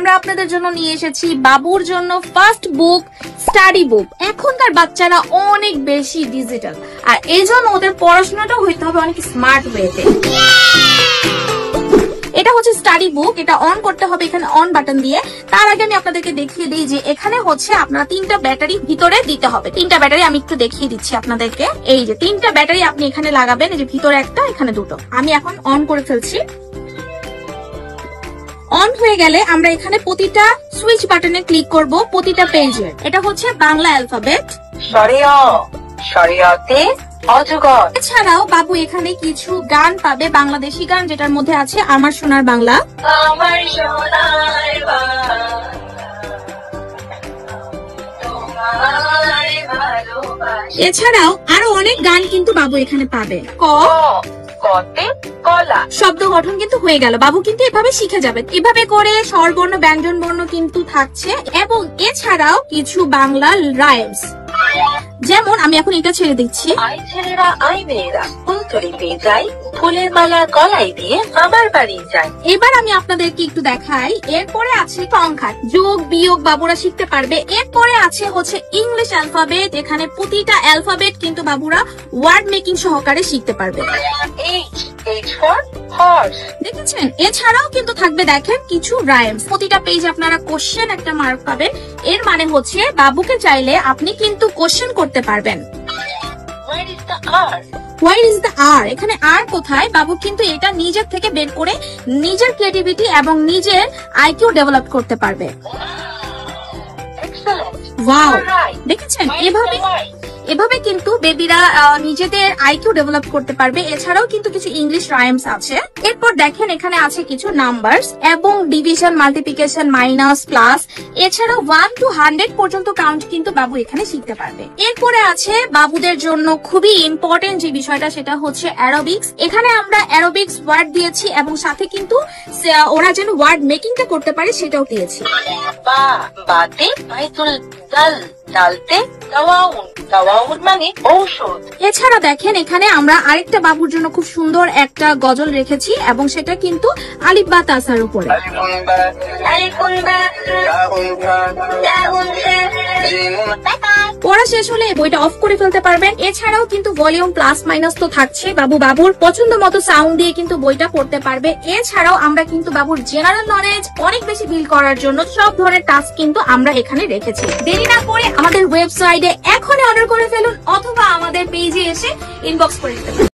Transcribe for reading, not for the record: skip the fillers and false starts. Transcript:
আমরা আপনাদের জন্য নিয়ে এসেছি বাবুর জন্য ফার্স্ট বুক, স্টাডি বুক। এখনকার বাচ্চারা অনেক বেশি ডিজিটাল, আর এই জন্য ওদের পড়াশোনাটাও হইতে হবে অনেক স্মার্ট ওয়েতে। এটা হচ্ছে স্টাডি বুক, এটা অন করতে হবে এখানে অন বাটন দিয়ে। তার আগে আমি আপনাদেরকে দেখিয়ে দিই যে এখানে হচ্ছে আপনারা 3টা ব্যাটারি ভিতরে দিতে হবে। 3টা ব্যাটারি আমি একটু দেখিয়ে দিচ্ছি আপনাদেরকে। এই যে 3টা ব্যাটারি আপনি এখানে লাগাবেন, এই যে ভিতরে একটা, এখানে দুটো। আমি এখন অন করে ফেলছি। অন হয়ে গেলে আমরা এখানে প্রতিটা সুইচ বাটনে ক্লিক করব প্রতিটা পেজে। এটা হচ্ছে বাংলা অ্যালফাবেট, এছাড়াও বাবু এখানে কিছু গান পাবে, বাংলাদেশি গান, যেটার মধ্যে আছে আমার সোনার বাংলা, এছাড়াও আরো অনেক গান কিন্তু বাবু এখানে পাবে। শব্দ গঠন কিন্তু হয়ে গেল, বাবু কিন্তু এভাবে শিখে যাবে। এভাবে করে স্বরবর্ণ, ব্যঞ্জন বর্ণ কিন্তু থাকছে, এবং এছাড়াও কিছু বাংলা রাইমস। যেমন আমি এখন এটা ছেড়ে দিচ্ছি। আই ছেলেরা আই মেয়েরা ফুলতলি পেয়ে যাই, ফুলের মালা গলায় দিয়ে আমার বাড়ি যাই। এবার আমি আপনাদেরকে একটু দেখাই। এরপরে আছে সংখ্যা, যোগ বিয়োগ বাবুরা শিখতে পারবে। এরপরে আছে হচ্ছে ইংলিশ অ্যালফাবেট, এখানে প্রতিটা অ্যালফাবেট কিন্তু বাবুরা ওয়ার্ড মেকিং সহকারে শিখতে পারবে। দেখেছেন? এছাড়াও কিন্তু থাকবে দেখেন কিছু রাইমস। প্রতিটা পেজ আপনারা কোশ্চেন একটা মার্ক পাবেন। এর মানে হচ্ছে বাবুকে চাইলে আপনি কিন্তু কোশ্চেন করতে পারবেন। হোয়াট ইজ দ্য আর, এখানে আর কোথায়, বাবু কিন্তু এটা নিজের থেকে বের করে নিজের ক্রিয়েটিভিটি এবং নিজের আইকিউ ডেভেলপ করতে পারবে। ওয়াও, দেখেছেন? এভাবে কিন্তু বেবিরা নিজেদের আইকিউ ডেভেলপ করতে পারবে। এছাড়াও কিন্তু কিছু ইংলিশ রাইমস আছে। এরপর দেখেন এখানে আছে কিছু নাম্বারস এবং ডিভিশন, মাল্টিপ্লিকেশন, মাইনাস, প্লাস। এছাড়াও 1 to 100 পর্যন্ত কাউন্ট কিন্তু বাবু এখানে শিখতে পারবে। এরপরে আছে বাবুদের জন্য খুবই ইম্পর্টেন্ট যে বিষয়টা, সেটা হচ্ছে অ্যারোবিক্স। এখানে আমরা অ্যারোবিক্স ওয়ার্ড দিয়েছি এবং সাথে কিন্তু ওরা যেন ওয়ার্ড মেকিংটা করতে পারে সেটাও দিয়েছি। মানে ঔষধ। এছাড়া দেখেন এখানে আমরা আরেকটা বাবুর জন্য খুব সুন্দর একটা গজল রেখেছি, এবং সেটা কিন্তু আলিফ বা তাসার উপরে। পড়া শেষ হলে বইটা অফ করে ফেলতে পারবেন। এছাড়াও কিন্তু ভলিউম প্লাস মাইনাস তো থাকছে, বাবুর পছন্দ মতো সাউন্ড দিয়ে কিন্তু বইটা পড়তে পারবে। এছাড়াও আমরা কিন্তু বাবুর জেনারেল নলেজ অনেক বেশি বিল্ড করার জন্য সব ধরনের টাস্ক কিন্তু আমরা এখানে রেখেছি। দেরি না করে আমাদের ওয়েবসাইটে এখনই অর্ডার করে ফেলুন, অথবা আমাদের পেজে এসে ইনবক্স করে দিতে পারেন।